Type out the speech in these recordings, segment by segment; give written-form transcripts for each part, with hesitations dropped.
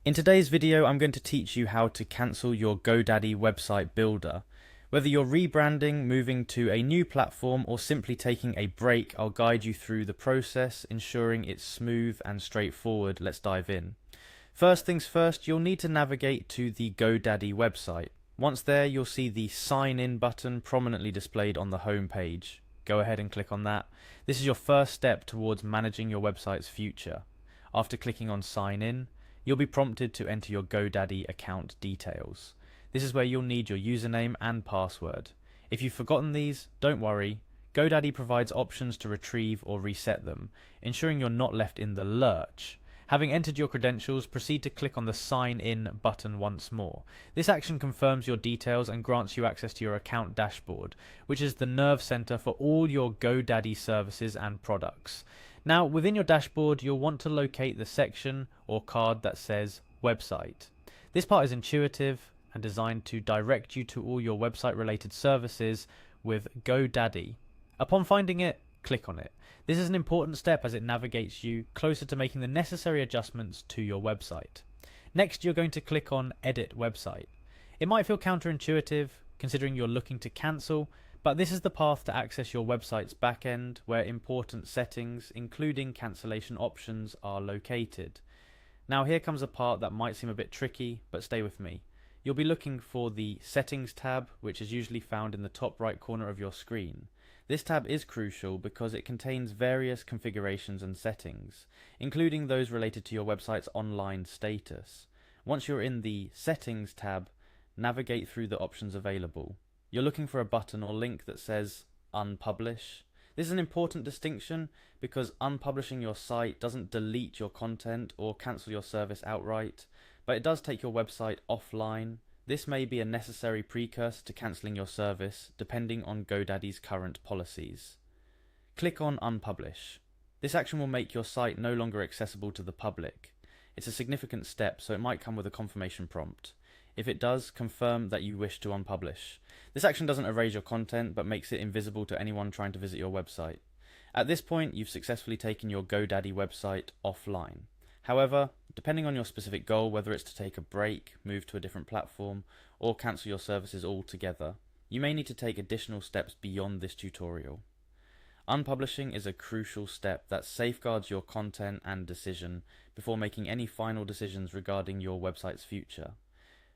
In today's video, I'm going to teach you how to cancel your GoDaddy website builder. Whether you're rebranding, moving to a new platform, or simply taking a break, I'll guide you through the process, ensuring it's smooth and straightforward. Let's dive in. First things first, you'll need to navigate to the GoDaddy website. Once there, you'll see the Sign In button prominently displayed on the home page. Go ahead and click on that. This is your first step towards managing your website's future. After clicking on Sign In, you'll be prompted to enter your GoDaddy account details. This is where you'll need your username and password. If you've forgotten these, don't worry. GoDaddy provides options to retrieve or reset them, ensuring you're not left in the lurch. Having entered your credentials, proceed to click on the Sign In button once more. This action confirms your details and grants you access to your account dashboard, which is the nerve center for all your GoDaddy services and products. Now, within your dashboard, you'll want to locate the section or card that says Website. This part is intuitive and designed to direct you to all your website-related services with GoDaddy. Upon finding it, click on it. This is an important step as it navigates you closer to making the necessary adjustments to your website. Next, you're going to click on Edit Website. It might feel counterintuitive considering you're looking to cancel, but this is the path to access your website's backend where important settings, including cancellation options, are located. Now here comes a part that might seem a bit tricky, but stay with me. You'll be looking for the Settings tab, which is usually found in the top right corner of your screen. This tab is crucial because it contains various configurations and settings, including those related to your website's online status. Once you're in the Settings tab, navigate through the options available. You're looking for a button or link that says Unpublish. This is an important distinction because unpublishing your site doesn't delete your content or cancel your service outright, but it does take your website offline. This may be a necessary precursor to cancelling your service, depending on GoDaddy's current policies. Click on Unpublish. This action will make your site no longer accessible to the public. It's a significant step, so it might come with a confirmation prompt. If it does, confirm that you wish to unpublish. This action doesn't erase your content, but makes it invisible to anyone trying to visit your website. At this point, you've successfully taken your GoDaddy website offline. However, depending on your specific goal, whether it's to take a break, move to a different platform, or cancel your services altogether, you may need to take additional steps beyond this tutorial. Unpublishing is a crucial step that safeguards your content and decision before making any final decisions regarding your website's future.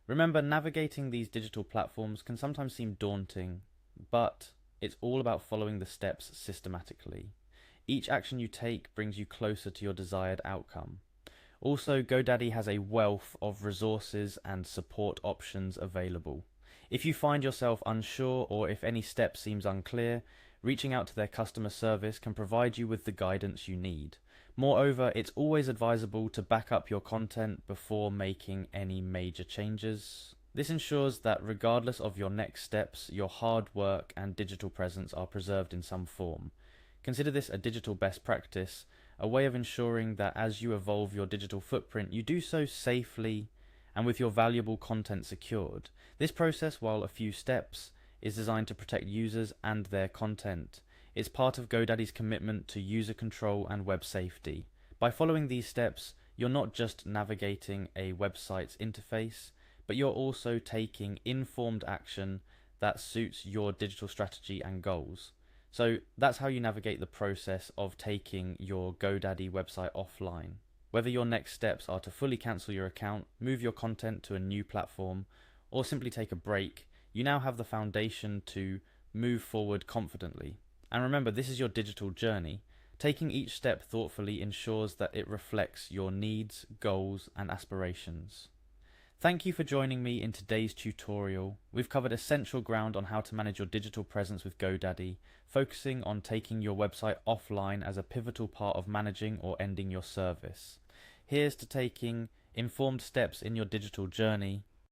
Remember, navigating these digital platforms can sometimes seem daunting, but it's all about following the steps systematically. Each action you take brings you closer to your desired outcome. Also, GoDaddy has a wealth of resources and support options available. If you find yourself unsure or if any step seems unclear, reaching out to their customer service can provide you with the guidance you need. Moreover, it's always advisable to back up your content before making any major changes. This ensures that regardless of your next steps, your hard work and digital presence are preserved in some form. Consider this a digital best practice, a way of ensuring that as you evolve your digital footprint, you do so safely and with your valuable content secured. This process, while a few steps, is designed to protect users and their content. It's part of GoDaddy's commitment to user control and web safety. By following these steps, you're not just navigating a website's interface, but you're also taking informed action that suits your digital strategy and goals. So that's how you navigate the process of taking your GoDaddy website offline. Whether your next steps are to fully cancel your account, move your content to a new platform, or simply take a break, you now have the foundation to move forward confidently. And remember, this is your digital journey. Taking each step thoughtfully ensures that it reflects your needs, goals, and aspirations. Thank you for joining me in today's tutorial. We've covered essential ground on how to manage your digital presence with GoDaddy, focusing on taking your website offline as a pivotal part of managing or ending your service. Here's to taking informed steps in your digital journey